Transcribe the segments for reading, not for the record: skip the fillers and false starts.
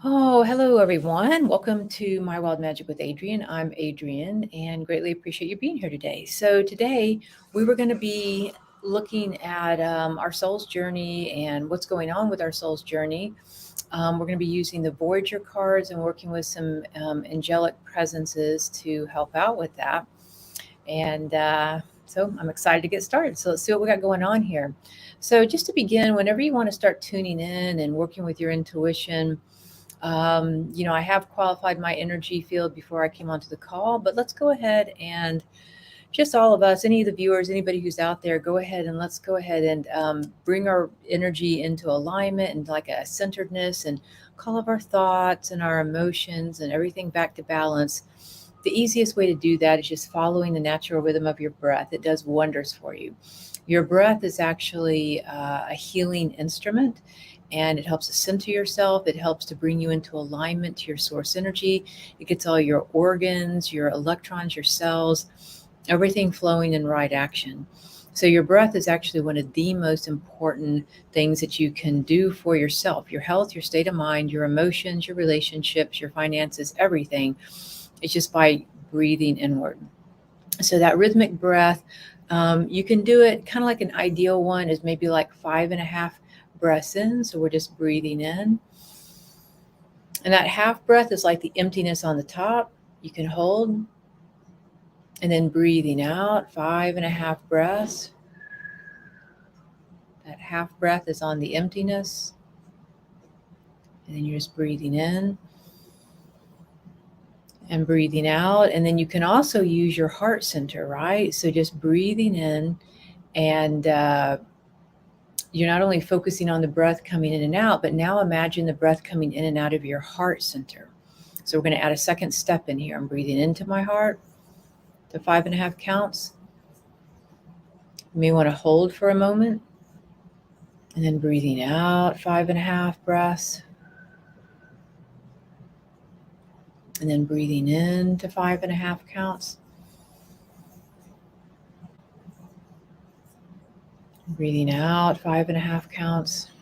Oh, hello everyone. Welcome to My Wild Magic with Adrienne. I'm Adrienne and greatly appreciate you being here today. So today we were going to be looking at our soul's journey and what's going on with our soul's journey. We're going to be using the Voyager cards and working with some angelic presences to help out with that. And so I'm excited to get started. So let's see what we got going on here. So just to begin, whenever you want to start tuning in and working with your intuition, I have qualified my energy field before I came onto the call, but let's go ahead and just all of us, any of the viewers, anybody who's out there, let's go ahead and bring our energy into alignment and like a centeredness and call up our thoughts and our emotions and everything back to balance. The easiest way to do that is just following the natural rhythm of your breath. It does wonders for you. Your breath is actually a healing instrument, and it helps to center yourself. It helps to bring you into alignment to your source energy. It gets all your organs, your electrons, your cells, everything flowing in right action. So your breath is actually one of the most important things that you can do for yourself, your health, your state of mind, your emotions, your relationships, your finances, everything. It's just by breathing inward. So that rhythmic breath, you can do it kind of like an ideal one is maybe like 5.5 breaths in. So we're just breathing in. And that half breath is like the emptiness on the top. You can hold. And then breathing out, 5.5 breaths. That half breath is on the emptiness. And then you're just breathing in and breathing out. And then you can also use your heart center, right? So just breathing in, and you're not only focusing on the breath coming in and out, but now imagine the breath coming in and out of your heart center. So we're going to add a second step in here. I'm breathing into my heart to 5.5 counts. You may want to hold for a moment, and then breathing out 5.5 breaths. And then breathing in to 5.5 counts. Breathing out 5.5 counts.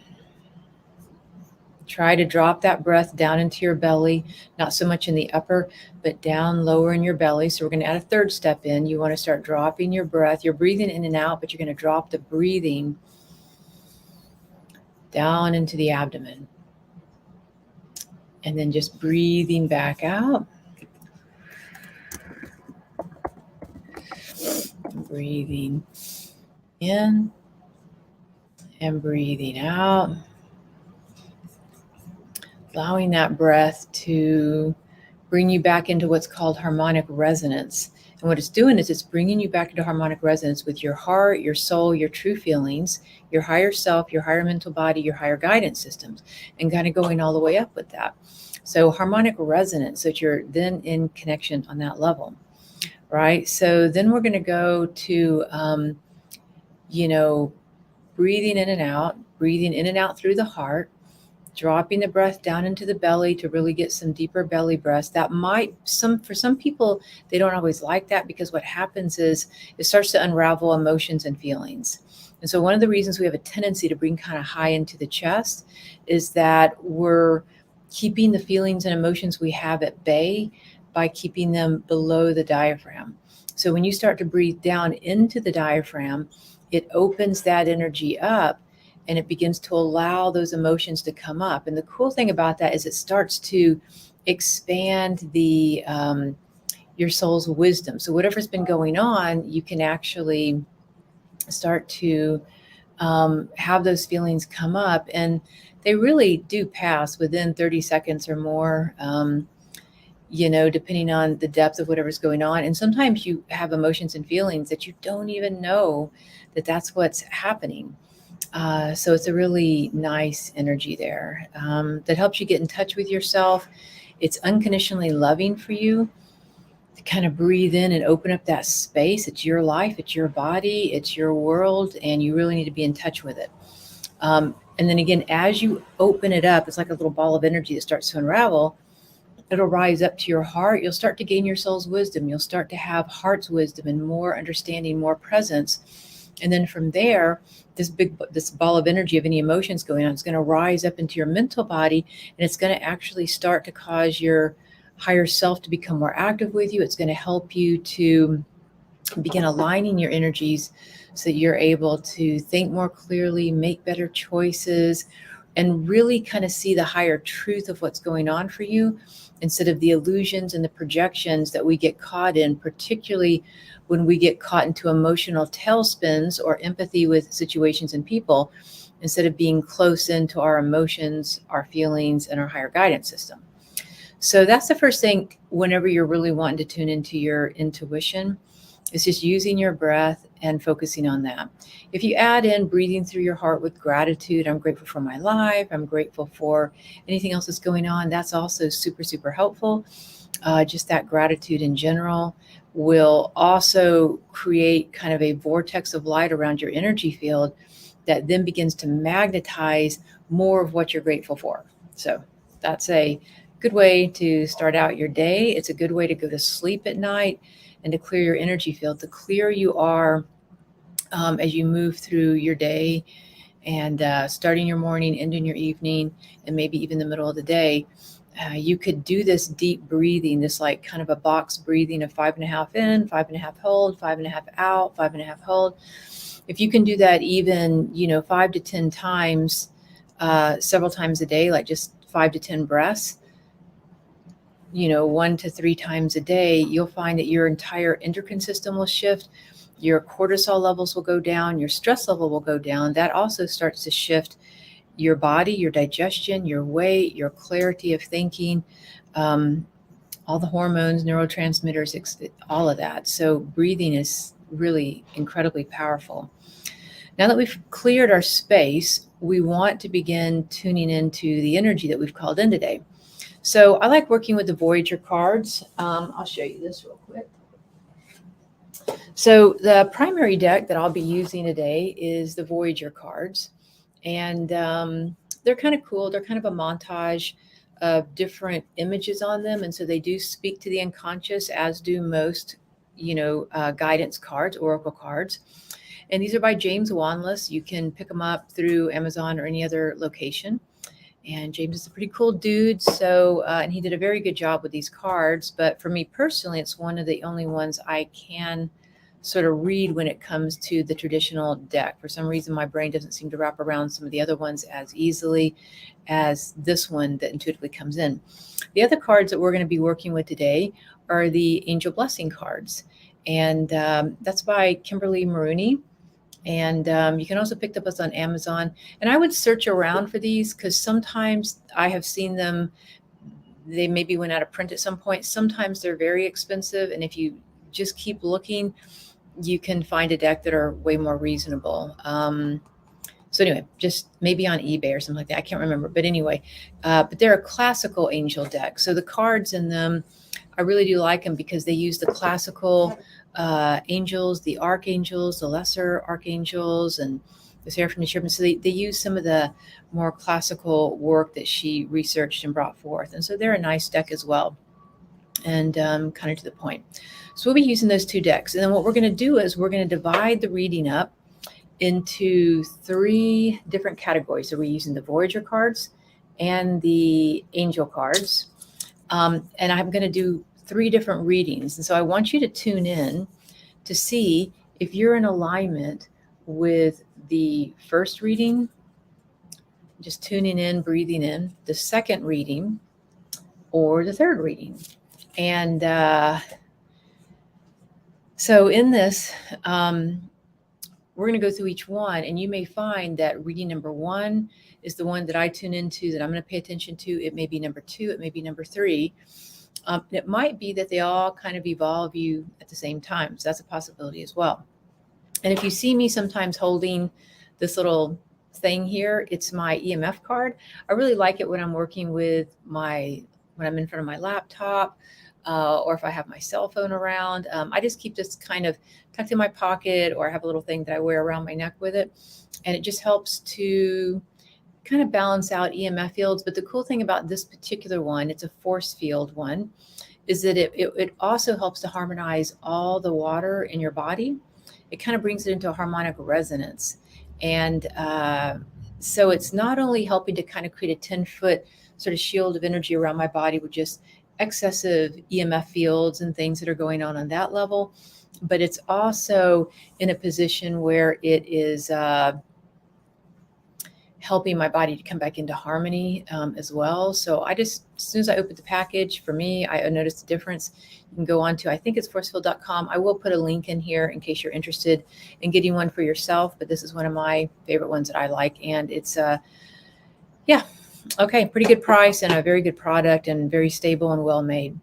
Try to drop that breath down into your belly, not so much in the upper, but down lower in your belly. So we're going to add a third step in. You want to start dropping your breath. You're breathing in and out, but you're going to drop the breathing down into the abdomen. And then just breathing back out. Breathing in and breathing out. Allowing that breath to bring you back into what's called harmonic resonance. And what it's doing is it's bringing you back into harmonic resonance with your heart, your soul, your true feelings, your higher self, your higher mental body, your higher guidance systems, and kind of going all the way up with that. So harmonic resonance, so that you're then in connection on that level, right? So then we're going to go to, breathing in and out through the heart, dropping the breath down into the belly to really get some deeper belly breaths. That for some people, they don't always like that, because what happens is it starts to unravel emotions and feelings. And so one of the reasons we have a tendency to bring kind of high into the chest is that we're keeping the feelings and emotions we have at bay by keeping them below the diaphragm. So when you start to breathe down into the diaphragm, it opens that energy up, and it begins to allow those emotions to come up. And the cool thing about that is it starts to expand your soul's wisdom. So whatever's been going on, you can actually start to have those feelings come up, and they really do pass within 30 seconds or more, depending on the depth of whatever's going on. And sometimes you have emotions and feelings that you don't even know that that's what's happening. So it's a really nice energy there that helps you get in touch with yourself. It's unconditionally loving for you to kind of breathe in and open up that space. It's your life, it's your body, it's your world, and you really need to be in touch with it. And then again, as you open it up, it's like a little ball of energy that starts to unravel. It'll rise up to your heart. You'll start to gain your soul's wisdom. You'll start to have heart's wisdom and more understanding, more presence. And then from there, this ball of energy of any emotions going on, it's going to rise up into your mental body, and it's going to actually start to cause your higher self to become more active with you. It's going to help you to begin aligning your energies so that you're able to think more clearly, make better choices, and really kind of see the higher truth of what's going on for you instead of the illusions and the projections that we get caught in, particularly when we get caught into emotional tailspins or empathy with situations and people, instead of being close into our emotions, our feelings, and our higher guidance system. So that's the first thing whenever you're really wanting to tune into your intuition. It's just using your breath and focusing on that. If you add in breathing through your heart with gratitude, I'm grateful for my life, I'm grateful for anything else that's going on, that's also super, super helpful. Just that gratitude in general will also create kind of a vortex of light around your energy field that then begins to magnetize more of what you're grateful for. So that's a good way to start out your day. It's a good way to go to sleep at night and to clear your energy field. The clearer you are as you move through your day and starting your morning, ending your evening, and maybe even the middle of the day, you could do this deep breathing, this like kind of a box breathing of 5.5 in, 5.5 hold, 5.5 out, 5.5 hold. If you can do that even, 5 to 10 times, several times a day, like just 5 to 10 breaths, 1 to 3 times a day, you'll find that your entire endocrine system will shift. Your cortisol levels will go down. Your stress level will go down. That also starts to shift your body, your digestion, your weight, your clarity of thinking, all the hormones, neurotransmitters, all of that. So breathing is really incredibly powerful. Now that we've cleared our space, we want to begin tuning into the energy that we've called in today. So I like working with the Voyager cards. I'll show you this real quick. So the primary deck that I'll be using today is the Voyager cards. And they're kind of cool. They're kind of a montage of different images on them. And so they do speak to the unconscious, as do most, guidance cards, oracle cards. And these are by James Wanless. You can pick them up through Amazon or any other location. And James is a pretty cool dude. So, and he did a very good job with these cards. But for me personally, it's one of the only ones I can sort of read when it comes to the traditional deck. For some reason, my brain doesn't seem to wrap around some of the other ones as easily as this one that intuitively comes in. The other cards that we're going to be working with today are the Angel Blessing cards. And that's by Kimberly Maroney. And you can also pick up us on Amazon. And I would search around for these because sometimes I have seen them, they maybe went out of print at some point. Sometimes they're very expensive. And if you just keep looking, you can find a deck that are way more reasonable. So anyway, just maybe on eBay or something like that. I can't remember. But anyway, but they're a classical angel deck. So the cards in them, I really do like them because they use the classical angels, the archangels, the lesser archangels, and the seraphim and cherubim. So they use some of the more classical work that she researched and brought forth. And so they're a nice deck as well, and kind of to the point. So we'll be using those two decks. And then what we're going to do is we're going to divide the reading up into 3 different categories. So we're using the Voyager cards and the angel cards. And I'm going to do 3 different readings. And so I want you to tune in to see if you're in alignment with the first reading, just tuning in, breathing in, the second reading, or the third reading. And so in this, we're going to go through each one, and you may find that reading number 1 is the one that I tune into, that I'm going to pay attention to. It may be number 2, it may be number 3. It might be that they all kind of evolve you at the same time. So that's a possibility as well. And if you see me sometimes holding this little thing here, it's my EMF card. I really like it when I'm working with when I'm in front of my laptop, or if I have my cell phone around. I just keep this kind of tucked in my pocket, or I have a little thing that I wear around my neck with it. And it just helps to kind of balance out EMF fields. But the cool thing about this particular one, it's a force field one, is that it also helps to harmonize all the water in your body. it kind of brings it into a harmonic resonance. And so it's not only helping to kind of create a 10-foot sort of shield of energy around my body with just excessive EMF fields and things that are going on that level, but it's also in a position where it is helping my body to come back into harmony as well. So I just, as soon as I opened the package, for me, I noticed a difference. You can go on to, I think it's forcefield.com. I will put a link in here in case you're interested in getting one for yourself, but this is one of my favorite ones that I like. And it's, yeah, okay, pretty good price and a very good product and very stable and well made.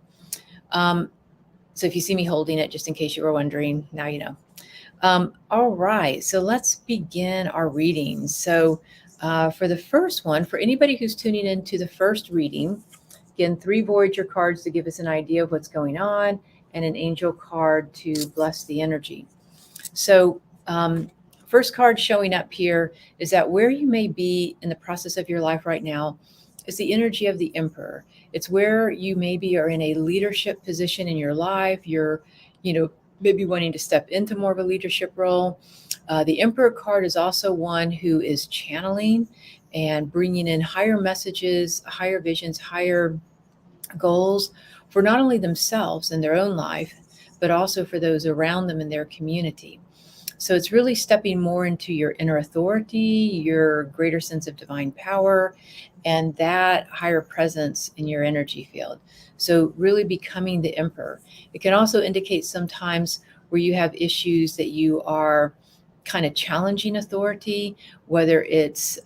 So if you see me holding it, just in case you were wondering, now you know. All right, so let's begin our reading. So for the first one, for anybody who's tuning into the first reading, again, 3 Voyager cards to give us an idea of what's going on, and an angel card to bless the energy. So first card showing up here is that where you may be in the process of your life right now is the energy of the Emperor. It's where you maybe are in a leadership position in your life. You're, maybe wanting to step into more of a leadership role. The Emperor card is also one who is channeling and bringing in higher messages, higher visions, higher goals for not only themselves and their own life, but also for those around them in their community. So it's really stepping more into your inner authority, your greater sense of divine power, and that higher presence in your energy field. So really becoming the Emperor. It can also indicate sometimes where you have issues that you are kind of challenging authority, whether it's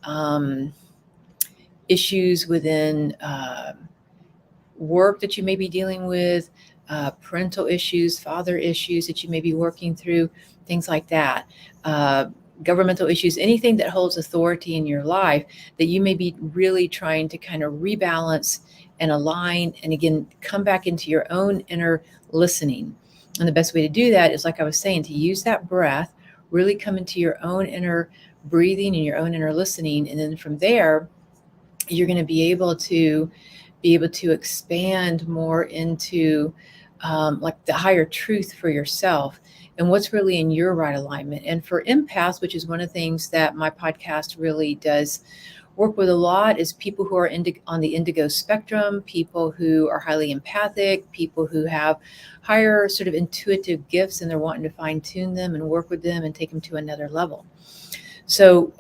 issues within work that you may be dealing with, parental issues, father issues that you may be working through, things like that, governmental issues, anything that holds authority in your life that you may be really trying to kind of rebalance and align, and again, come back into your own inner listening. And the best way to do that is, like I was saying, to use that breath, really come into your own inner breathing and your own inner listening. And then from there, you're going to be able to expand more into like the higher truth for yourself and what's really in your right alignment. And for empaths, which is one of the things that my podcast really does work with a lot, is people who are on the indigo spectrum, people who are highly empathic, people who have higher sort of intuitive gifts, and they're wanting to fine tune them and work with them and take them to another level. So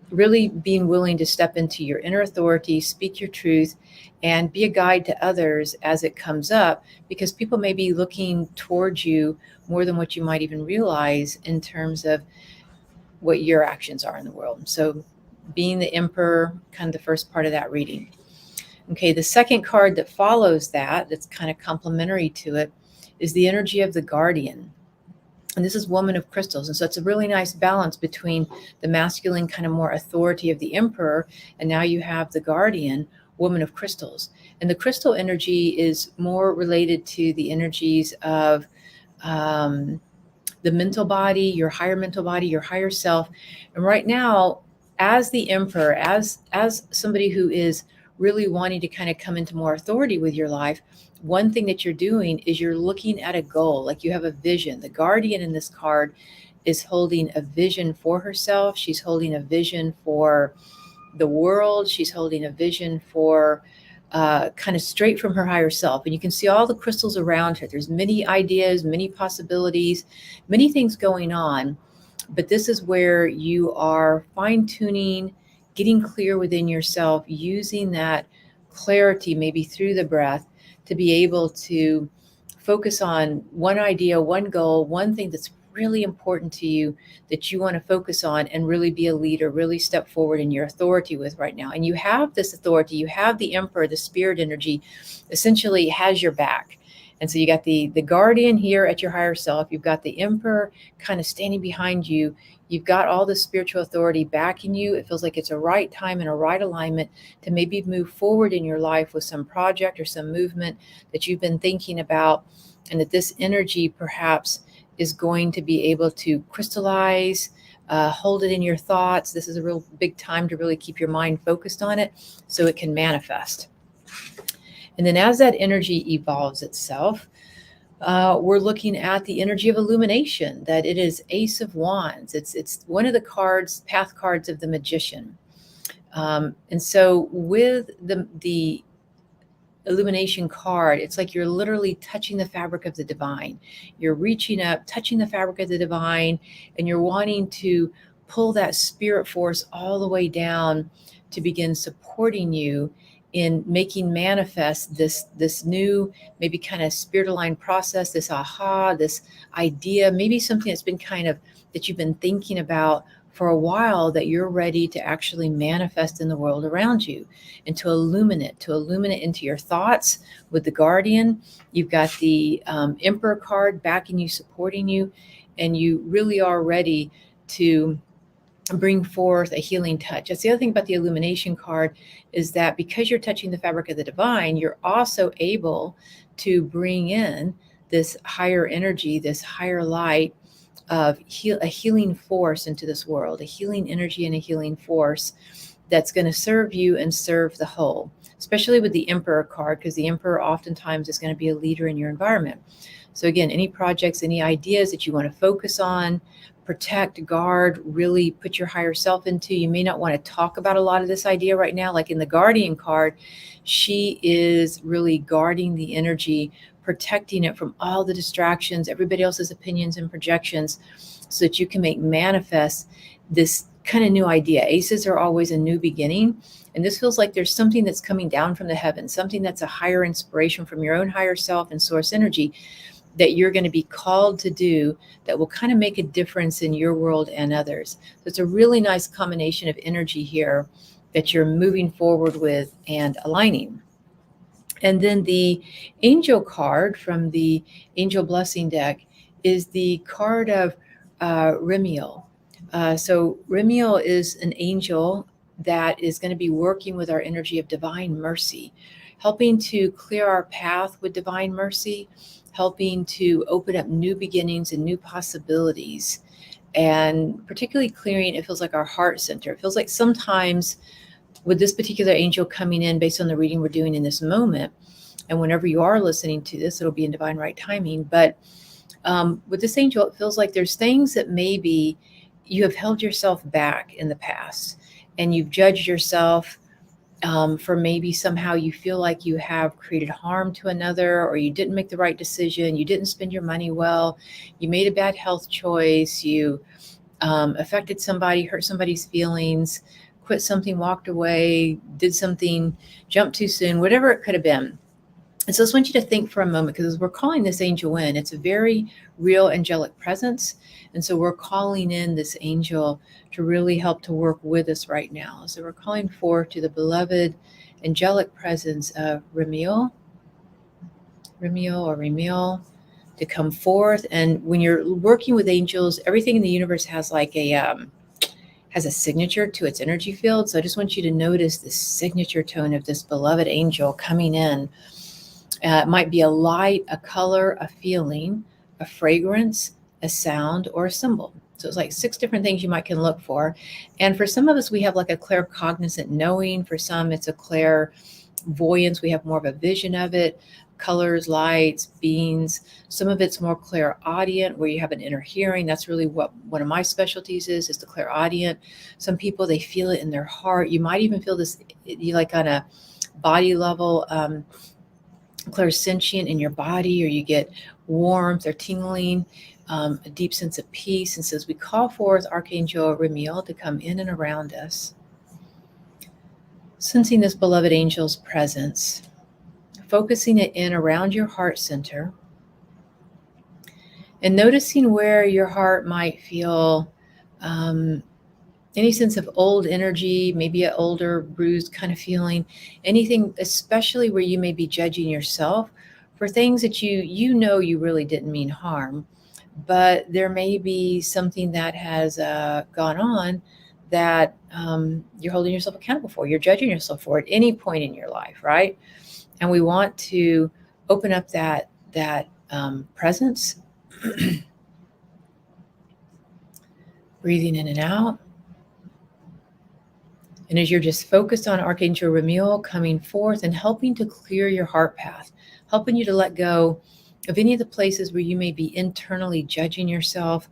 really being willing to step into your inner authority, speak your truth, and be a guide to others as it comes up, because people may be looking towards you more than what you might even realize in terms of what your actions are in the world. So being the Emperor, kind of the first part of that reading. Okay, the second card that follows that's kind of complementary to it, is the energy of the Guardian. And this is Woman of Crystals. And so it's a really nice balance between the masculine kind of more authority of the Emperor, and now you have the Guardian, Woman of Crystals. And the crystal energy is more related to the energies of the mental body, your higher mental body, your higher self. And right now, as the Emperor, as somebody who is really wanting to kind of come into more authority with your life, one thing that you're doing is you're looking at a goal, like you have a vision. The Guardian in this card is holding a vision for herself. She's holding a vision for the world. She's holding a vision for kind of straight from her higher self. And you can see all the crystals around her. There's many ideas, many possibilities, many things going on. But this is where you are fine-tuning, getting clear within yourself, using that clarity, maybe through the breath, to be able to focus on one idea, one goal, one thing that's really important to you that you want to focus on and really be a leader, really step forward in your authority with right now. And you have this authority, you have the Emperor, the spirit energy essentially has your back. And so you got the Guardian here at your higher self. You've got the Emperor kind of standing behind you. You've got all the spiritual authority backing you. It feels like it's a right time and a right alignment to maybe move forward in your life with some project or some movement that you've been thinking about, and that this energy perhaps is going to be able to crystallize, hold it in your thoughts. This is a real big time to really keep your mind focused on it so it can manifest. And then as that energy evolves itself, we're looking at the energy of illumination, that it is Ace of Wands. It's one of the cards, path cards of the magician. And so with the illumination card, it's like you're literally touching the fabric of the divine. You're reaching up, touching the fabric of the divine, and you're wanting to pull that spirit force all the way down to begin supporting you in making manifest this new, maybe kind of spirit aligned process, this aha, this idea, maybe something that's been kind of that you've been thinking about for a while, that you're ready to actually manifest in the world around you, and to illuminate into your thoughts. With the Guardian, you've got the Emperor card backing you, supporting you, and you really are ready to bring forth a healing touch. That's the other thing about the illumination card, is that because you're touching the fabric of the divine, you're also able to bring in this higher energy, this higher light of a healing force into this world, a healing energy and a healing force that's going to serve you and serve the whole, especially with the Emperor card, because the Emperor oftentimes is going to be a leader in your environment. So again, any projects, any ideas that you want to focus on, protect, guard, really put your higher self into. You may not want to talk about a lot of this idea right now. Like in the Guardian card, she is really guarding the energy, protecting it from all the distractions, everybody else's opinions and projections, so that you can make manifest this kind of new idea. Aces are always a new beginning. And this feels like there's something that's coming down from the heavens, something that's a higher inspiration from your own higher self and source energy that you're going to be called to do, that will kind of make a difference in your world and others. So it's a really nice combination of energy here that you're moving forward with and aligning. And then the angel card from the Angel Blessing deck is the card of Remiel. So Remiel is an angel that is going to be working with our energy of divine mercy, helping to clear our path with divine mercy, helping to open up new beginnings and new possibilities, and particularly clearing, it feels like, our heart center. It feels like sometimes with this particular angel coming in, based on the reading we're doing in this moment, and whenever you are listening to this, it'll be in divine right timing. But with this angel, it feels like there's things that maybe you have held yourself back in the past, and you've judged yourself for maybe somehow you feel like you have created harm to another, or you didn't make the right decision, you didn't spend your money well, you made a bad health choice, you affected somebody, hurt somebody's feelings, quit something, walked away, did something, jumped too soon, whatever it could have been. And so I just want you to think for a moment, because as we're calling this angel in, it's a very real angelic presence. And so we're calling in this angel to really help to work with us right now. So we're calling forth to the beloved angelic presence of Remiel to come forth. And when you're working with angels, everything in the universe has like has a signature to its energy field. So I just want you to notice the signature tone of this beloved angel coming in. It might be a light, a color, a feeling, a fragrance, a sound, or a symbol. So it's like 6 different things you might can look for. And for some of us, we have like a claircognizant knowing. For some, it's a clairvoyance. We have more of a vision of it. Colors, lights, beings. Some of it's more clairaudient, where you have an inner hearing. That's really what one of my specialties is the clairaudient. Some people, they feel it in their heart. You might even feel this, you like on a body level, clairsentient in your body, or you get warmth or tingling, a deep sense of peace. And so as we call forth Archangel Remiel to come in and around us, sensing this beloved angel's presence, focusing it in around your heart center, and noticing where your heart might feel any sense of old energy, maybe an older, bruised kind of feeling, anything, especially where you may be judging yourself for things that you know you really didn't mean harm, but there may be something that has gone on that you're holding yourself accountable for. You're judging yourself for at any point in your life, right? And we want to open up that presence, breathing in and out. And as you're just focused on Archangel Remiel coming forth and helping to clear your heart path, helping you to let go of any of the places where you may be internally judging yourself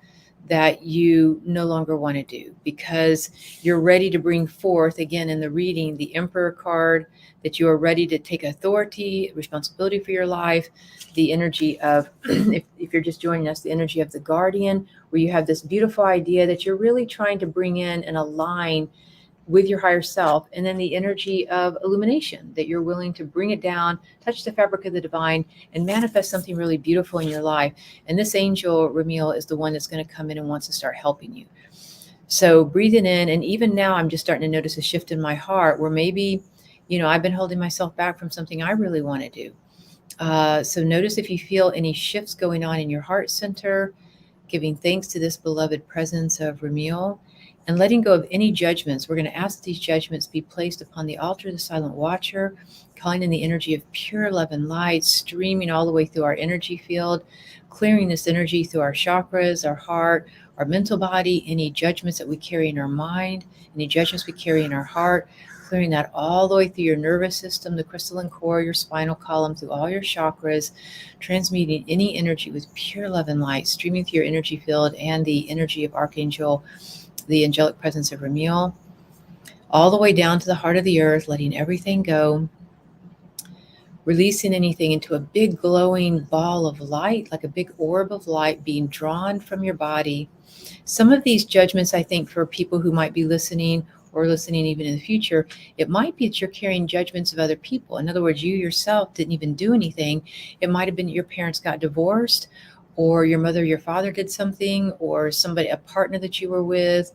that you no longer want to do, because you're ready to bring forth, again, in the reading, the Emperor card, that you are ready to take authority, responsibility for your life, the energy of, if you're just joining us, the energy of the Guardian, where you have this beautiful idea that you're really trying to bring in and align with your higher self, and then the energy of illumination, that you're willing to bring it down, touch the fabric of the divine, and manifest something really beautiful in your life. And this angel, Ramiel, is the one that's going to come in and wants to start helping you. So breathing in, and even now I'm just starting to notice a shift in my heart where maybe, I've been holding myself back from something I really want to do. So notice if you feel any shifts going on in your heart center, giving thanks to this beloved presence of Ramiel, and letting go of any judgments. We're going to ask these judgments be placed upon the altar of the silent watcher, calling in the energy of pure love and light, streaming all the way through our energy field, clearing this energy through our chakras, our heart, our mental body, any judgments that we carry in our mind, any judgments we carry in our heart, clearing that all the way through your nervous system, the crystalline core, your spinal column, through all your chakras, transmuting any energy with pure love and light, streaming through your energy field and the energy of Archangel, the angelic presence of Ramiel, all the way down to the heart of the earth, letting everything go, releasing anything into a big glowing ball of light, like a big orb of light being drawn from your body. Some of these judgments, I think, for people who might be listening or listening even in the future, it might be that you're carrying judgments of other people. In other words, you yourself didn't even do anything. It might have been that your parents got divorced, or your mother or your father did something, or somebody, a partner that you were with,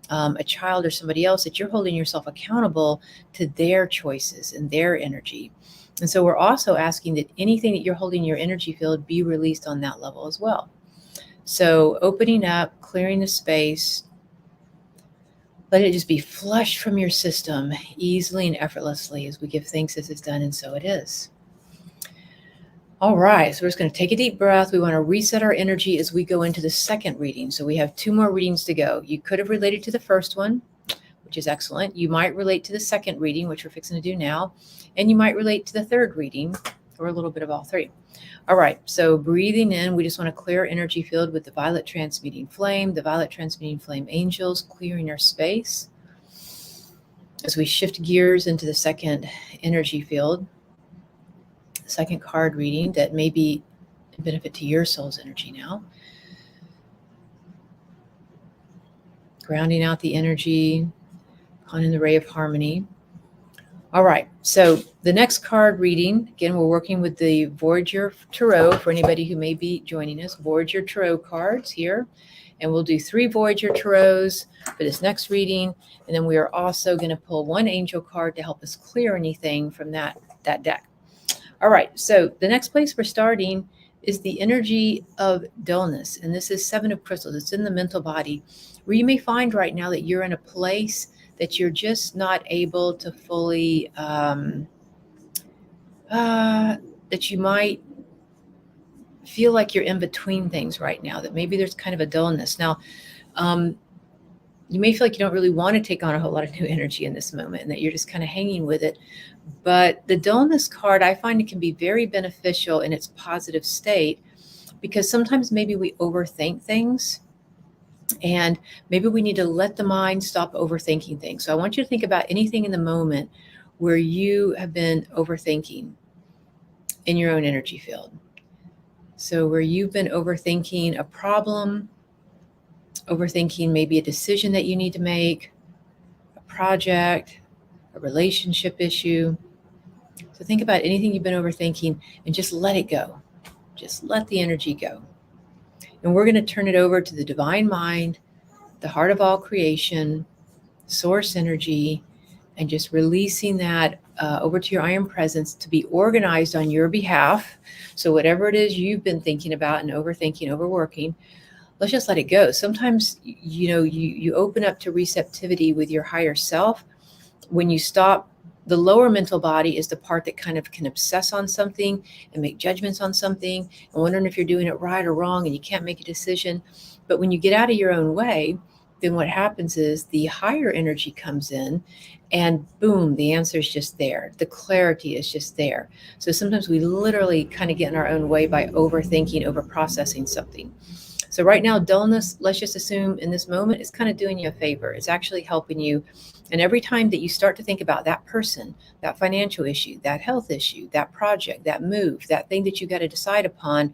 a child or somebody else, that you're holding yourself accountable to their choices and their energy. And so we're also asking that anything that you're holding in your energy field be released on that level as well. So opening up, clearing the space, let it just be flushed from your system easily and effortlessly as we give thanks as it's done, and so it is. All right, so we're just going to take a deep breath. We want to reset our energy as we go into the second reading. So we have 2 more readings to go. You could have related to the first one, which is excellent. You might relate to the second reading, which we're fixing to do now. And you might relate to the third reading, or a little bit of all 3. All right, so breathing in, we just want to clear our energy field with the violet transmuting flame, the violet transmuting flame angels, clearing our space. As we shift gears into the second energy field, second card reading that may be a benefit to your soul's energy now. Grounding out the energy, calling the ray of harmony. All right, so the next card reading, again, we're working with the Voyager Tarot for anybody who may be joining us. Voyager Tarot cards here, and we'll do 3 Voyager Tarots for this next reading, and then we are also going to pull 1 angel card to help us clear anything from that deck. All right, so the next place we're starting is the energy of dullness, and this is 7 of crystals. It's in the mental body, where you may find right now that you're in a place that you're just not able to fully, that you might feel like you're in between things right now, that maybe there's kind of a dullness. Now, you may feel like you don't really want to take on a whole lot of new energy in this moment, and that you're just kind of hanging with it. But the dullness card, I find it can be very beneficial in its positive state, because sometimes maybe we overthink things, and maybe we need to let the mind stop overthinking things. So I want you to think about anything in the moment where you have been overthinking in your own energy field. So where you've been overthinking a problem, overthinking maybe a decision that you need to make, a project, a relationship issue. So think about anything you've been overthinking and just let it go. Just let the energy go. And we're going to turn it over to the divine mind, the heart of all creation, source energy, and just releasing that over to your iron presence to be organized on your behalf. So whatever it is you've been thinking about and overthinking, overworking, let's just let it go. Sometimes, you open up to receptivity with your higher self when you stop. The lower mental body is the part that kind of can obsess on something and make judgments on something and wondering if you're doing it right or wrong, and you can't make a decision. But when you get out of your own way then what happens is the higher energy comes in and boom, the answer is just there. The clarity is just there. So sometimes we literally kind of get in our own way by overthinking, over processing something. So right now, dullness, let's just assume in this moment, is kind of doing you a favor. It's actually helping you. And every time that you start to think about that person, that financial issue, that health issue, that project, that move, that thing that you got to decide upon,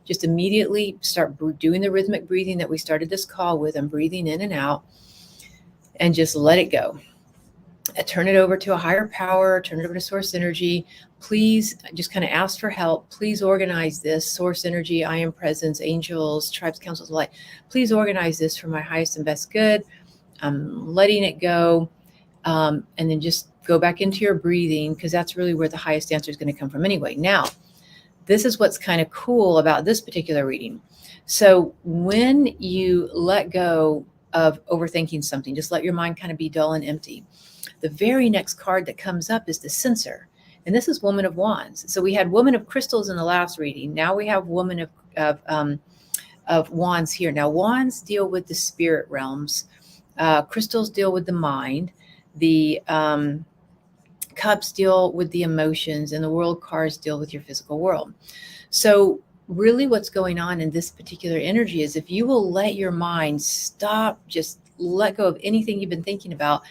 just immediately start doing the rhythmic breathing that we started this call with. I'm breathing in and out, and just let it go. Turn it over to a higher power, turn it over to source energy. Please just kind of ask for help. Please organize this. Source energy, I am presence, angels, tribes, councils of light. Please organize this for my highest and best good. I'm letting it go. And then just go back into your breathing, because that's really where the highest answer is going to come from anyway. Now, this is what's kind of cool about this particular reading. So when you let go of overthinking something, just let your mind kind of be dull and empty. The very next card that comes up is the Censor. And this is Woman of Wands. So we had Woman of Crystals in the last reading. Now we have Woman of Wands here. Now, Wands deal with the spirit realms. Crystals deal with the mind. The Cups deal with the emotions, and the World cards deal with your physical world. So really what's going on in this particular energy is, if you will let your mind stop, just let go of anything you've been thinking about,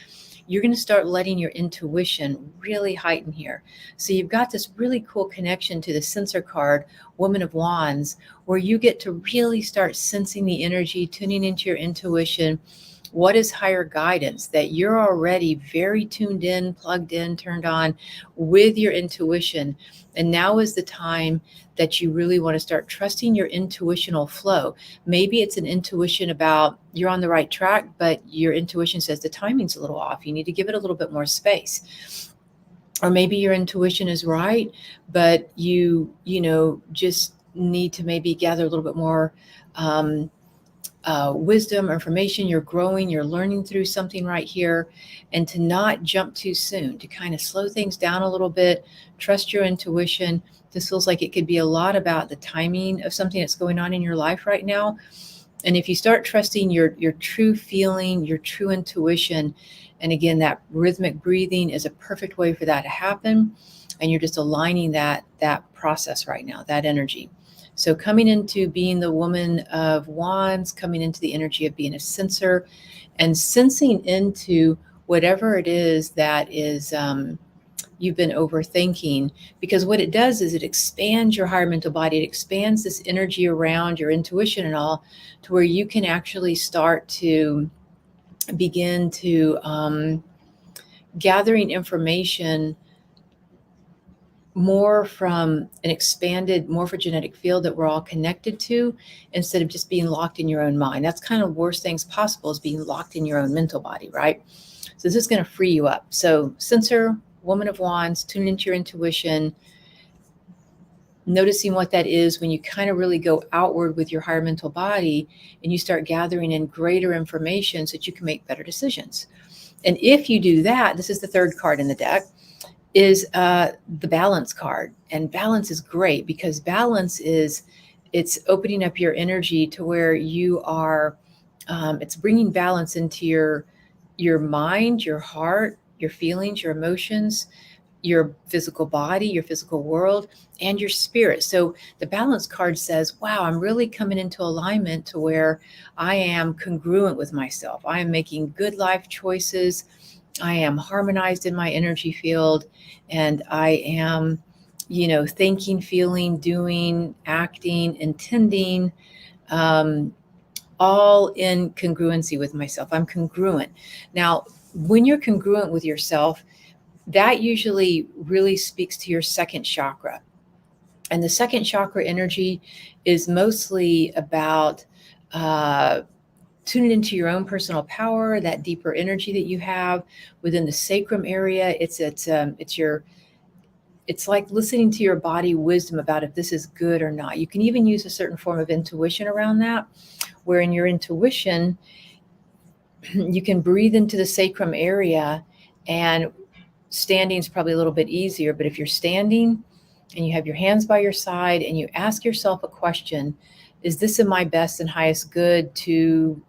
you're going to start letting your intuition really heighten here. So you've got this really cool connection to the Censor card, Woman of Wands, where you get to really start sensing the energy, tuning into your intuition. What is higher guidance? That you're already very tuned in, plugged in, turned on with your intuition. And now is the time that you really want to start trusting your intuitional flow. Maybe it's an intuition about you're on the right track, but your intuition says the timing's a little off. You need to give it a little bit more space. Or maybe your intuition is right, but you just need to maybe gather a little bit more wisdom or information. You're growing, you're learning through something right here, and to not jump too soon, to kind of slow things down a little bit, trust your intuition. This feels like it could be a lot about the timing of something that's going on in your life right now. And if you start trusting your true feeling, your true intuition, and again, that rhythmic breathing is a perfect way for that to happen. And you're just aligning that process right now, that energy. So coming into being the Woman of Wands, coming into the energy of being a Censor, and sensing into whatever it is that is you've been overthinking. Because what it does is it expands your higher mental body. It expands this energy around your intuition and all, to where you can actually start to begin to gathering information more from an expanded morphogenetic field that we're all connected to, instead of just being locked in your own mind. That's kind of worst things possible, is being locked in your own mental body, right? So this is going to free you up. So Censor, Woman of Wands, tune into your intuition, noticing what that is when you kind of really go outward with your higher mental body, and you start gathering in greater information so that you can make better decisions. And if you do that, this is the third card in the deck, is the Balance card. And balance is great, because balance it's opening up your energy to where you are, it's bringing balance into your mind, your heart, your feelings, your emotions, your physical body, your physical world, and your spirit. So the Balance card says, wow, I'm really coming into alignment to where I am congruent with myself. I am making good life choices. I am harmonized in my energy field, and I am, thinking, feeling, doing, acting, intending, all in congruency with myself. I'm congruent. Now, when you're congruent with yourself, that usually really speaks to your second chakra. And the second chakra energy is mostly about tuning into your own personal power, that deeper energy that you have within the sacrum area. It's like listening to your body wisdom about if this is good or not. You can even use a certain form of intuition around that, where in your intuition, you can breathe into the sacrum area, and standing is probably a little bit easier. But if you're standing and you have your hands by your side and you ask yourself a question, is this in my best and highest good to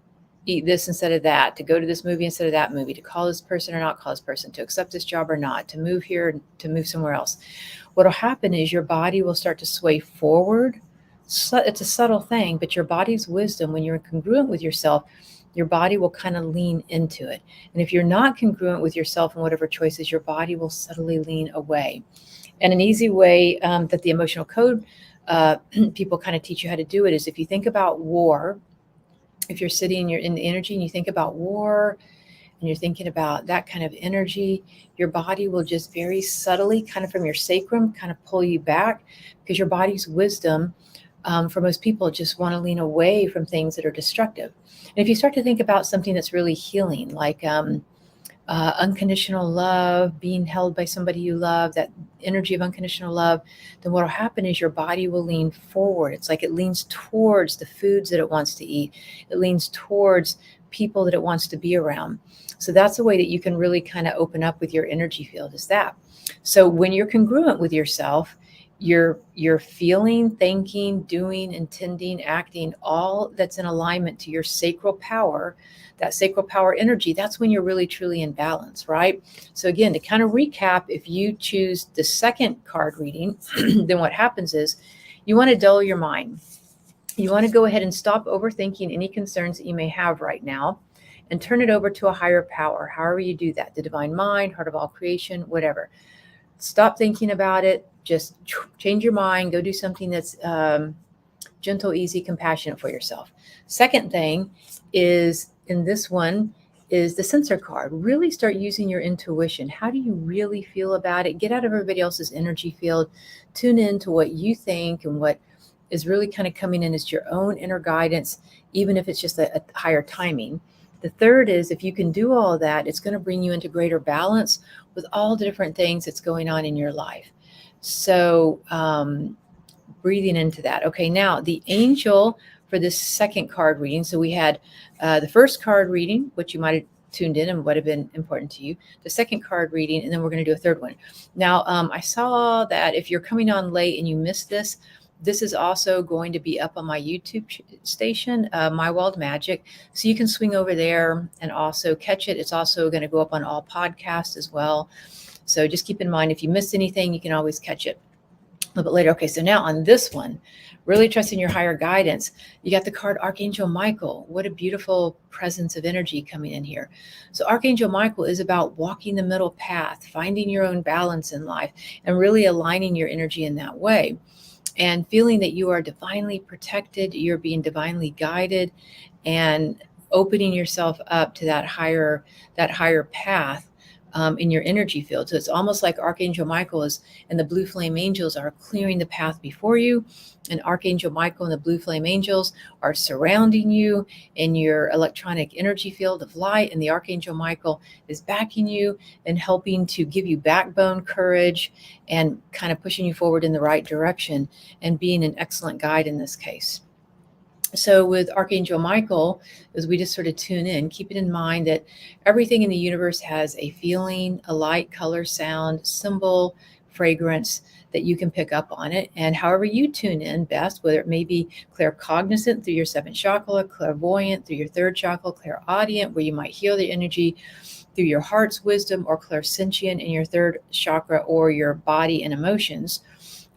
eat this instead of that, to go to this movie instead of that movie, to call this person or not call this person, to accept this job or not, to move here, to move somewhere else. What'll happen is your body will start to sway forward. It's a subtle thing, but your body's wisdom, when you're congruent with yourself, your body will kind of lean into it. And if you're not congruent with yourself and whatever choices, your body will subtly lean away. And an easy way that the emotional code people kind of teach you how to do it is if you think about war, if you're sitting, you're in the energy and you think about war and you're thinking about that kind of energy, your body will just very subtly, kind of from your sacrum, kind of pull you back, because your body's wisdom, for most people, just want to lean away from things that are destructive. And if you start to think about something that's really healing, like unconditional love, being held by somebody you love, that energy of unconditional love, then what will happen is your body will lean forward. It's like it leans towards the foods that it wants to eat. It leans towards people that it wants to be around. So that's a way that you can really kind of open up with your energy field, is that. So when you're congruent with yourself, you're feeling, thinking, doing, intending, acting, all that's in alignment to your sacral power, that sacral power energy. That's when you're really truly in balance, right? So again, to kind of recap, if you choose the second card reading, then what happens is you want to dull your mind. You want to go ahead and stop overthinking any concerns that you may have right now and turn it over to a higher power. However you do that, the divine mind, heart of all creation, whatever. Stop thinking about it. Just change your mind. Go do something that's gentle, easy, compassionate for yourself. Second thing is, in this one, is the sensor card. Really start using your intuition. How do you really feel about it? Get out of everybody else's energy field. Tune in to what you think and what is really kind of coming in as your own inner guidance, even if it's just a higher timing. The third is, if you can do all of that, it's going to bring you into greater balance with all the different things that's going on in your life. So breathing into that. Okay, now the angel for this second card reading. So we had the first card reading, which you might have tuned in and would have been important to you, the second card reading, and then we're going to do a third one. Now, I saw that if you're coming on late and you missed this, this is also going to be up on my YouTube station, My Wild Magic. So you can swing over there and also catch it. It's also going to go up on all podcasts as well. So just keep in mind, if you missed anything, you can always catch it a little bit later. Okay, so now on this one, really trusting your higher guidance, you got the card Archangel Michael. What a beautiful presence of energy coming in here. So Archangel Michael is about walking the middle path, finding your own balance in life, and really aligning your energy in that way. And feeling that you are divinely protected, you're being divinely guided, and opening yourself up to that higher path in your energy field. So it's almost like Archangel Michael is, and the blue flame angels are clearing the path before you, and Archangel Michael and the blue flame angels are surrounding you in your electronic energy field of light, and the Archangel Michael is backing you and helping to give you backbone, courage, and kind of pushing you forward in the right direction and being an excellent guide in this case. So with Archangel Michael, as we just sort of tune in, keep it in mind that everything in the universe has a feeling, a light, color, sound, symbol, fragrance that you can pick up on it. And however you tune in best, whether it may be claircognizant through your seventh chakra, clairvoyant through your third chakra, clairaudient, where you might heal the energy through your heart's wisdom, or clairsentient in your third chakra, or your body and emotions.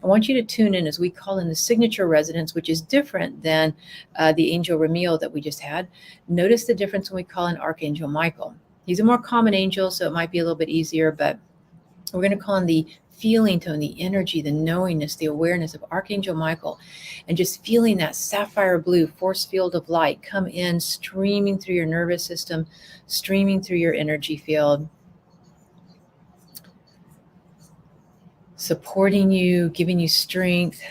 I want you to tune in as we call in the signature resonance, which is different than the angel Ramiel that we just had. Notice the difference when we call in Archangel Michael. He's a more common angel, so it might be a little bit easier, but we're going to call in the feeling tone, the energy, the knowingness, the awareness of Archangel Michael, and just feeling that sapphire blue force field of light come in, streaming through your nervous system, streaming through your energy field, supporting you, giving you strength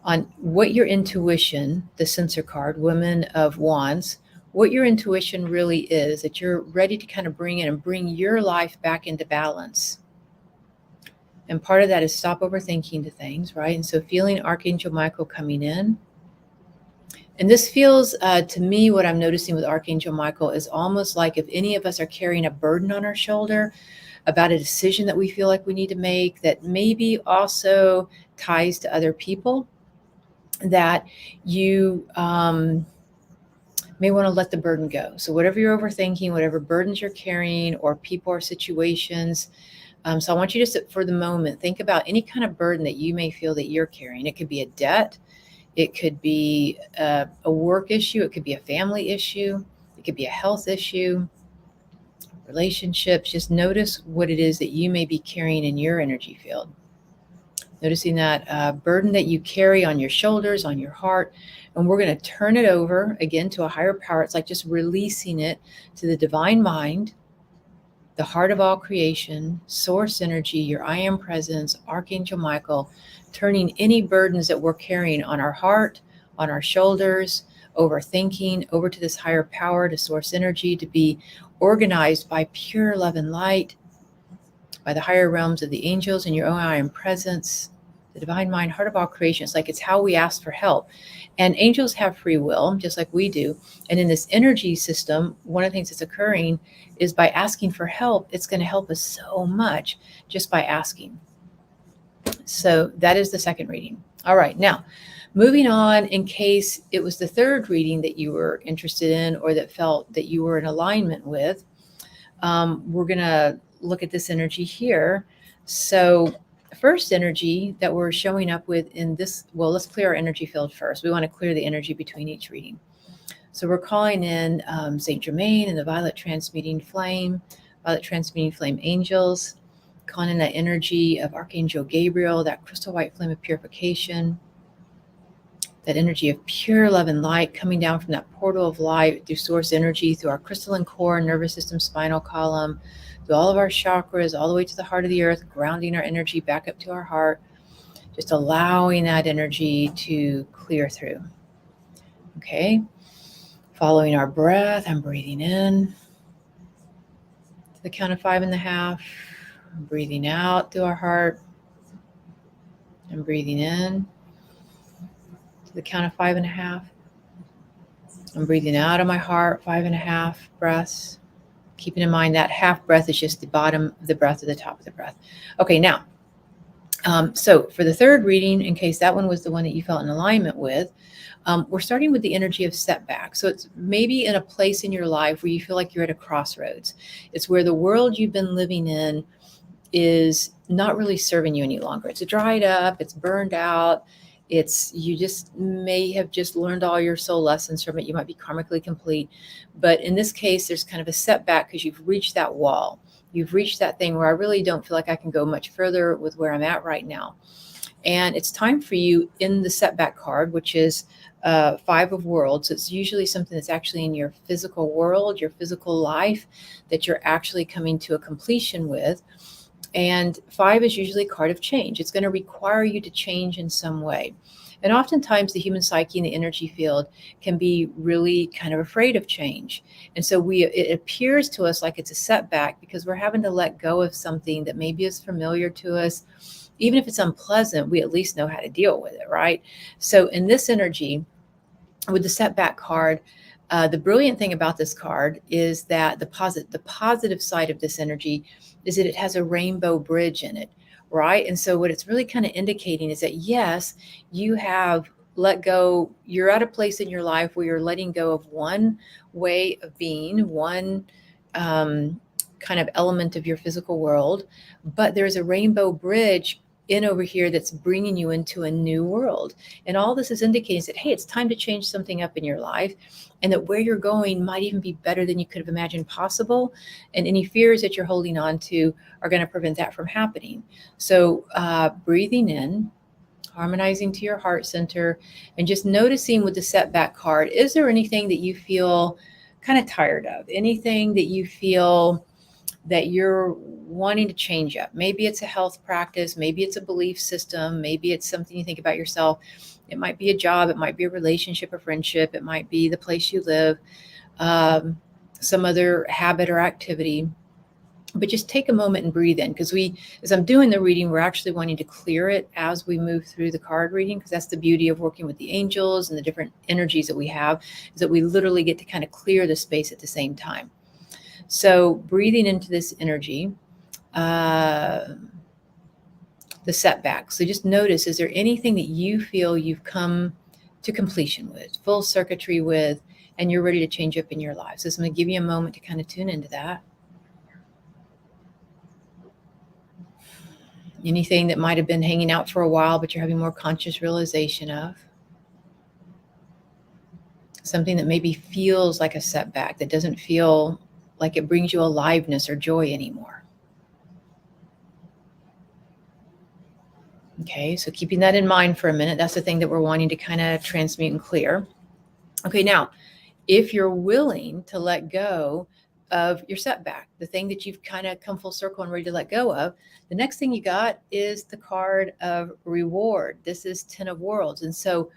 on what your intuition, the sensor card, Women of Wands, what your intuition really is, that you're ready to kind of bring in and bring your life back into balance. And part of that is stop overthinking to things, right? And so feeling Archangel Michael coming in. And this feels, to me, what I'm noticing with Archangel Michael is almost like if any of us are carrying a burden on our shoulder about a decision that we feel like we need to make that maybe also ties to other people, that you may want to let the burden go. So whatever you're overthinking, whatever burdens you're carrying, or people or situations. So I want you to sit for the moment, think about any kind of burden that you may feel that you're carrying. It could be a debt. It could be a work issue. It could be a family issue. It could be a health issue, relationships. Just notice what it is that you may be carrying in your energy field. Noticing that burden that you carry on your shoulders, on your heart. And we're going to turn it over again to a higher power. It's like just releasing it to the divine mind, the heart of all creation, source energy, your I am presence, Archangel Michael, turning any burdens that we're carrying on our heart, on our shoulders, overthinking, over to this higher power, to source energy, to be organized by pure love and light, by the higher realms of the angels and your own I am presence, the divine mind, heart of all creation. It's like it's how we ask for help. And angels have free will, just like we do. And in this energy system, one of the things that's occurring is by asking for help, it's going to help us so much just by asking. So that is the second reading. All right, now moving on, in case it was the third reading that you were interested in or that felt that you were in alignment with, we're going to look at this energy here. So first energy that we're showing up with in this, well, let's clear our energy field first. We want to clear the energy between each reading. So we're calling in Saint Germain and the violet transmuting flame angels, calling in that energy of Archangel Gabriel, that crystal white flame of purification, that energy of pure love and light coming down from that portal of light through source energy, through our crystalline core, nervous system, spinal column, through all of our chakras, all the way to the heart of the earth, grounding our energy back up to our heart, just allowing that energy to clear through. Okay, following our breath, I'm breathing in to the count of 5.5, I'm breathing out through our heart, I'm breathing in to the count of 5.5. I'm breathing out of my heart, 5.5 breaths. Keeping in mind that half breath is just the bottom of the breath or the top of the breath. Okay, now, so for the third reading, in case that one was the one that you felt in alignment with, we're starting with the energy of setback. So it's maybe in a place in your life where you feel like you're at a crossroads. It's where the world you've been living in is not really serving you any longer. It's dried up, it's burned out. You just may have just learned all your soul lessons from it. You might be karmically complete. But in this case, there's kind of a setback because you've reached that wall. You've reached that thing where I really don't feel like I can go much further with where I'm at right now. And it's time for you in the setback card, which is 5 of Worlds. It's usually something that's actually in your physical world, your physical life, that you're actually coming to a completion with. And 5 is usually a card of change. It's going to require you to change in some way. And oftentimes the human psyche and the energy field can be really kind of afraid of change. And so it appears to us like it's a setback because we're having to let go of something that maybe is familiar to us. Even if it's unpleasant, we at least know how to deal with it, right? So in this energy, with the setback card, the brilliant thing about this card is that the positive side of this energy is that it has a rainbow bridge in it, right? And so what it's really kind of indicating is that, yes, you have let go. You're at a place in your life where you're letting go of one way of being, one kind of element of your physical world, but there's a rainbow bridge in over here that's bringing you into a new world. And all this is indicating that, hey, it's time to change something up in your life, and that where you're going might even be better than you could have imagined possible. And any fears that you're holding on to are going to prevent that from happening. So breathing in, harmonizing to your heart center, and just noticing with the setback card, is there anything that you feel kind of tired of? Anything that you feel that you're wanting to change up? Maybe it's a health practice, maybe it's a belief system, maybe it's something you think about yourself. It might be a job, it might be a relationship, a friendship, it might be the place you live, some other habit or activity. But just take a moment and breathe in, because as I'm doing the reading, we're actually wanting to clear it as we move through the card reading, because that's the beauty of working with the angels and the different energies that we have, is that we literally get to kind of clear the space at the same time. So breathing into this energy, the setback. So just notice, is there anything that you feel you've come to completion with, full circuitry with, and you're ready to change up in your life. So I'm going to give you a moment to kind of tune into that. Anything that might have been hanging out for a while, but you're having more conscious realization of. Something that maybe feels like a setback, that doesn't feel like it brings you aliveness or joy anymore. Okay, so keeping that in mind for a minute, that's the thing that we're wanting to kind of transmute and clear. Okay, now, if you're willing to let go of your setback, the thing that you've kind of come full circle and ready to let go of, the next thing you got is the card of reward. This is 10 of Worlds. And so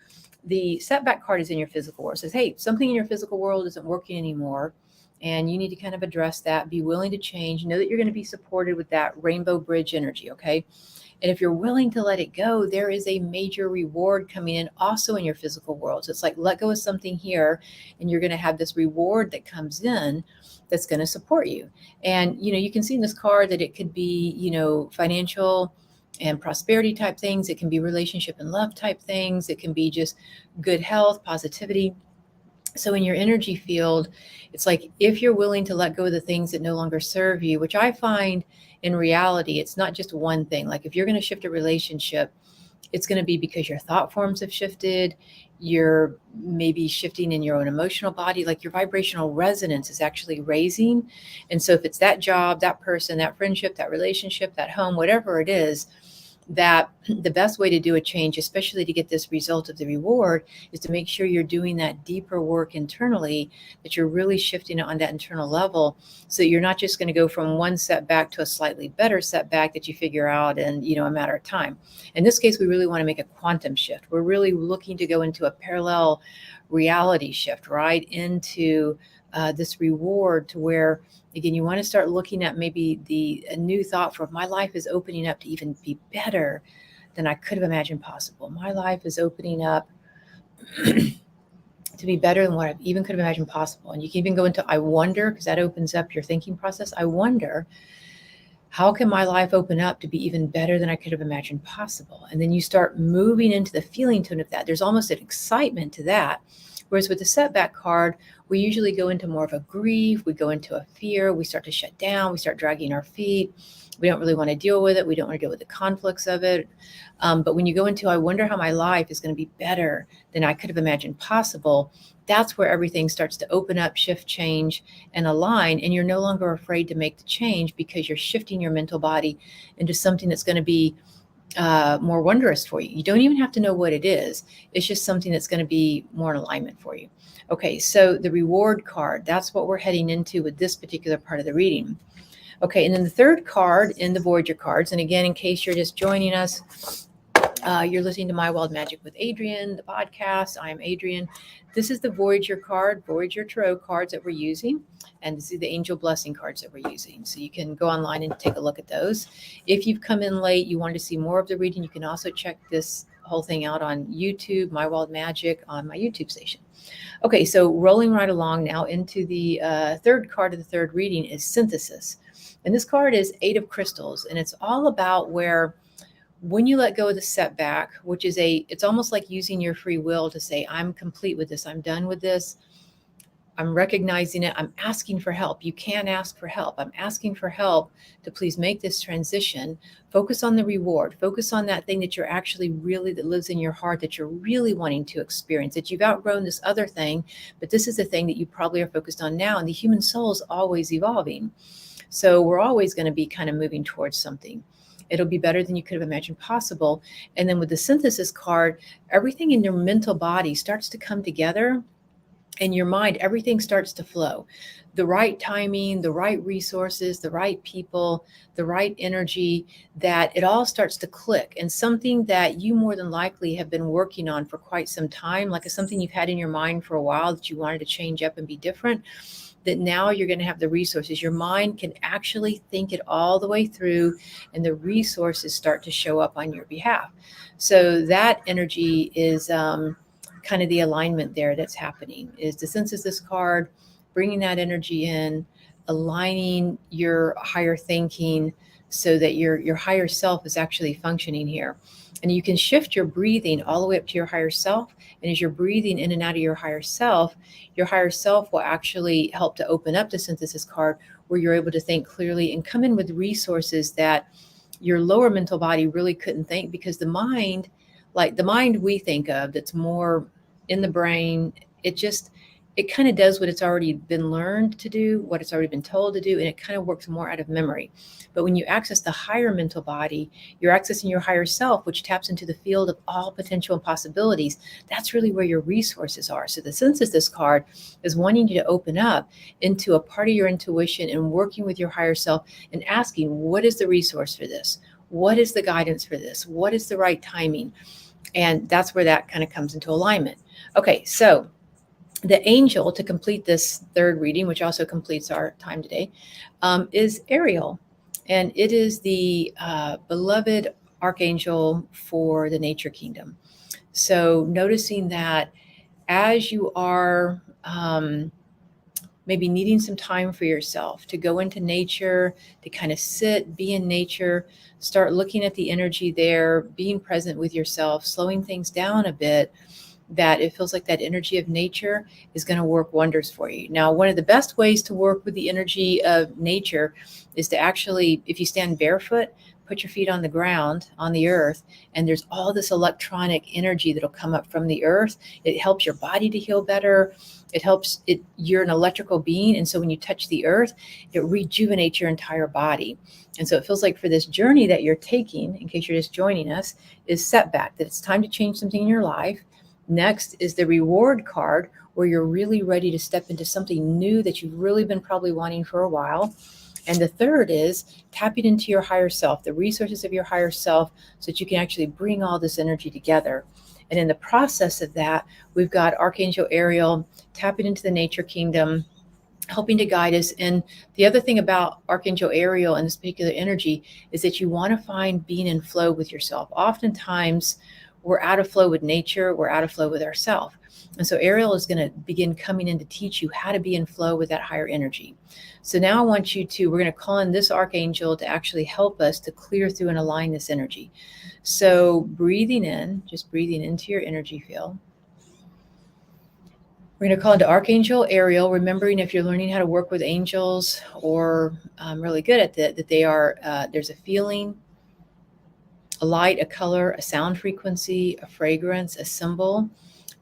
the setback card is in your physical world. It says, hey, something in your physical world isn't working anymore, and you need to kind of address that, be willing to change, know that you're going to be supported with that rainbow bridge energy, okay? And if you're willing to let it go, there is a major reward coming in also in your physical world. So it's like, let go of something here, and you're going to have this reward that comes in that's going to support you. And, you can see in this card that it could be, financial and prosperity type things. It can be relationship and love type things. It can be just good health, positivity. So in your energy field, it's like, if you're willing to let go of the things that no longer serve you, which I find in reality, it's not just one thing. Like if you're going to shift a relationship, it's going to be because your thought forms have shifted. You're maybe shifting in your own emotional body, like your vibrational resonance is actually raising. And so if it's that job, that person, that friendship, that relationship, that home, whatever it is, that the best way to do a change, especially to get this result of the reward, is to make sure you're doing that deeper work internally, that you're really shifting it on that internal level. So you're not just going to go from one setback to a slightly better setback that you figure out in, a matter of time. In this case, we really want to make a quantum shift. We're really looking to go into a parallel reality shift, right into this reward, to where, again, you want to start looking at maybe a new thought for, my life is opening up to even be better than I could have imagined possible. My life is opening up to be better than what I even could have imagined possible. And you can even go into I wonder, because that opens up your thinking process. I wonder, how can my life open up to be even better than I could have imagined possible? And then you start moving into the feeling tone of that. There's almost an excitement to that. Whereas with the setback card, we usually go into more of a grief. We go into a fear. We start to shut down. We start dragging our feet. We don't really want to deal with it. We don't want to deal with the conflicts of it. But when you go into, I wonder how my life is going to be better than I could have imagined possible, that's where everything starts to open up, shift, change, and align. And you're no longer afraid to make the change, because you're shifting your mental body into something that's going to be more wondrous for you. You don't even have to know what it is. It's just something that's going to be more in alignment for you. Okay, so the reward card, that's what we're heading into with this particular part of the reading. Okay, and then the third card in the Voyager cards, and again, in case you're just joining us, you're listening to My Wild Magic with Adrienne, the podcast. I am Adrienne. This is the Voyager card, Voyager Tarot cards that we're using. And this is the Angel Blessing cards that we're using. So you can go online and take a look at those. If you've come in late, you want to see more of the reading, you can also check this whole thing out on YouTube, My Wild Magic, on my YouTube station. Okay, so rolling right along now into the third card of the third reading is Synthesis. And this card is 8 of Crystals. And it's all about where, when you let go of the setback, which is it's almost like using your free will to say, I'm complete with this. I'm done with this. I'm recognizing it. I'm asking for help. You can ask for help. I'm asking for help to please make this transition. Focus on the reward. Focus on that thing that you're actually really, that lives in your heart, that you're really wanting to experience, that you've outgrown this other thing, but this is the thing that you probably are focused on now. And the human soul is always evolving. So we're always going to be kind of moving towards something. It'll be better than you could have imagined possible. And then with the Synthesis card, everything in your mental body starts to come together. In your mind, everything starts to flow. The right timing, the right resources, the right people, the right energy, that it all starts to click. And something that you more than likely have been working on for quite some time, like it's something you've had in your mind for a while that you wanted to change up and be different, that now you're going to have the resources. Your mind can actually think it all the way through, and the resources start to show up on your behalf. So that energy is kind of the alignment there that's happening, is the Synthesis card, bringing that energy in, aligning your higher thinking so that your higher self is actually functioning here. And you can shift your breathing all the way up to your higher self. And as you're breathing in and out of your higher self will actually help to open up the synthesis card, where you're able to think clearly and come in with resources that your lower mental body really couldn't think, because the mind, like the mind we think of that's more in the brain, it kind of does what it's already been learned to do, what it's already been told to do, and it kind of works more out of memory. But when you access the higher mental body, you're accessing your higher self, which taps into the field of all potential and possibilities. That's really where your resources are. So the synthesis card is wanting you to open up into a part of your intuition and working with your higher self and asking, what is the resource for this? What is the guidance for this? What is the right timing? And that's where that kind of comes into alignment. Okay, so the angel, to complete this third reading, which also completes our time today, is Ariel. And it is the beloved archangel for the nature kingdom. So noticing that as you are maybe needing some time for yourself to go into nature, to kind of sit, be in nature, start looking at the energy there, being present with yourself, slowing things down a bit, that it feels like that energy of nature is going to work wonders for you. Now, one of the best ways to work with the energy of nature is to actually, if you stand barefoot, put your feet on the ground, on the earth, and there's all this electronic energy that'll come up from the earth. It helps your body to heal better. You're an electrical being. And so when you touch the earth, it rejuvenates your entire body. And so it feels like for this journey that you're taking, in case you're just joining us, is setback, that it's time to change something in your life. Next is the reward card, where you're really ready to step into something new that you've really been probably wanting for a while. And the third is tapping into your higher self, the resources of your higher self, so that you can actually bring all this energy together. And in the process of that, we've got Archangel Ariel tapping into the nature kingdom, helping to guide us. And the other thing about Archangel Ariel and this particular energy is that you want to find being in flow with yourself. Oftentimes, we're out of flow with nature, we're out of flow with ourselves. And so Ariel is going to begin coming in to teach you how to be in flow with that higher energy. So now I want you to, we're going to call in this archangel to actually help us to clear through and align this energy. So breathing in, just breathing into your energy field. We're going to call into Archangel Ariel, remembering if you're learning how to work with angels or really good at that they are, there's a feeling, a light, a color, a sound frequency, a fragrance, a symbol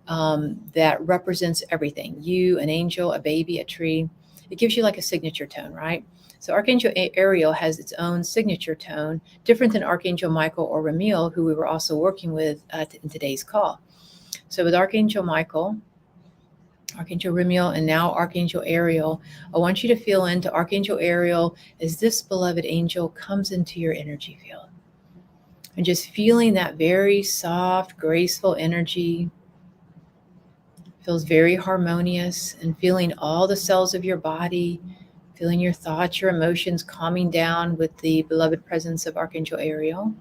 that represents everything. You, an angel, a baby, a tree. It gives you like a signature tone, right? So Archangel Ariel has its own signature tone, different than Archangel Michael or Ramiel, who we were also working with in today's call. So with Archangel Michael, Archangel Ramiel, and now Archangel Ariel, I want you to feel into Archangel Ariel as this beloved angel comes into your energy field. And just feeling that very soft, graceful energy. Feels very harmonious, and feeling all the cells of your body, feeling your thoughts, your emotions calming down with the beloved presence of Archangel Ariel,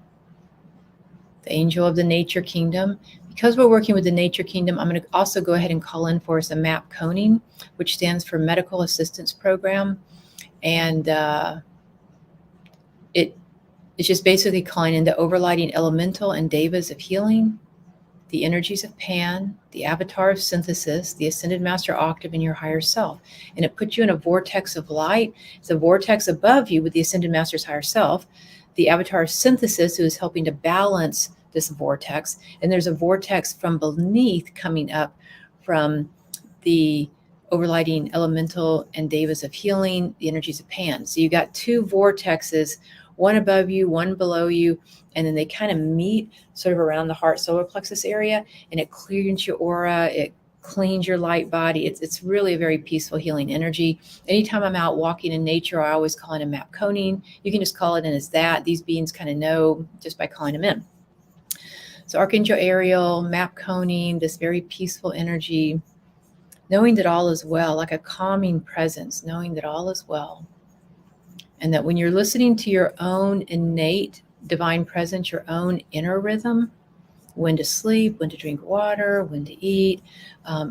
the angel of the nature kingdom. Because we're working with the nature kingdom, I'm going to also go ahead and call in for us a MAP coning, which stands for Medical Assistance Program. And it's just basically calling in the overlighting elemental and devas of healing, the energies of Pan, the avatar of synthesis, the ascended master octave, and your higher self. And it puts you in a vortex of light. It's a vortex above you with the ascended master's higher self, the avatar of synthesis, who is helping to balance this vortex. And there's a vortex from beneath coming up from the overlighting elemental and devas of healing, the energies of Pan. So you got two vortexes, one above you, one below you, and then they kind of meet sort of around the heart solar plexus area, and it clears your aura, it cleans your light body. It's really a very peaceful, healing energy. Anytime I'm out walking in nature, I always call in a MAP coning. You can just call it in as that. These beings kind of know just by calling them in. So Archangel Ariel, MAP coning, this very peaceful energy, knowing that all is well, like a calming presence, knowing that all is well. And that when you're listening to your own innate divine presence, your own inner rhythm, when to sleep, when to drink water, when to eat,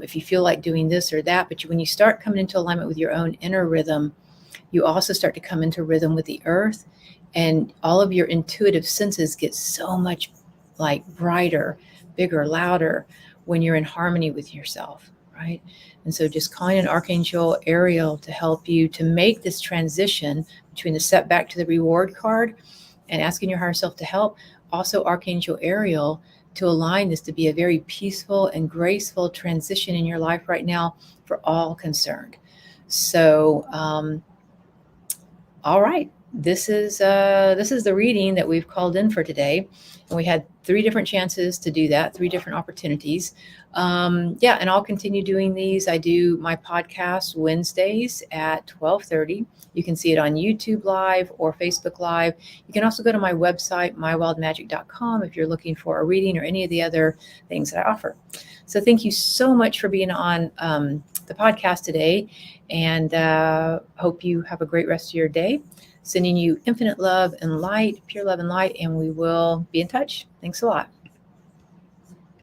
if you feel like doing this or that, but when you start coming into alignment with your own inner rhythm, you also start to come into rhythm with the earth and all of your intuitive senses get so much like brighter, bigger, louder when you're in harmony with yourself, right? And so just calling in Archangel Ariel to help you to make this transition between the setback to the reward card and asking your higher self to help. Also, Archangel Ariel to align this to be a very peaceful and graceful transition in your life right now for all concerned. So, all right. This is the reading that we've called in for today, and we had 3 different chances to do that, 3 different opportunities. Yeah, and I'll continue doing these. I do my podcast Wednesdays at 12:30. You can see it on YouTube Live or Facebook Live. You can also go to my website, mywildmagic.com, if you're looking for a reading or any of the other things that I offer. So thank you so much for being on the podcast today, and hope you have a great rest of your day. Sending you infinite love and light, pure love and light, and we will be in touch. Thanks a lot.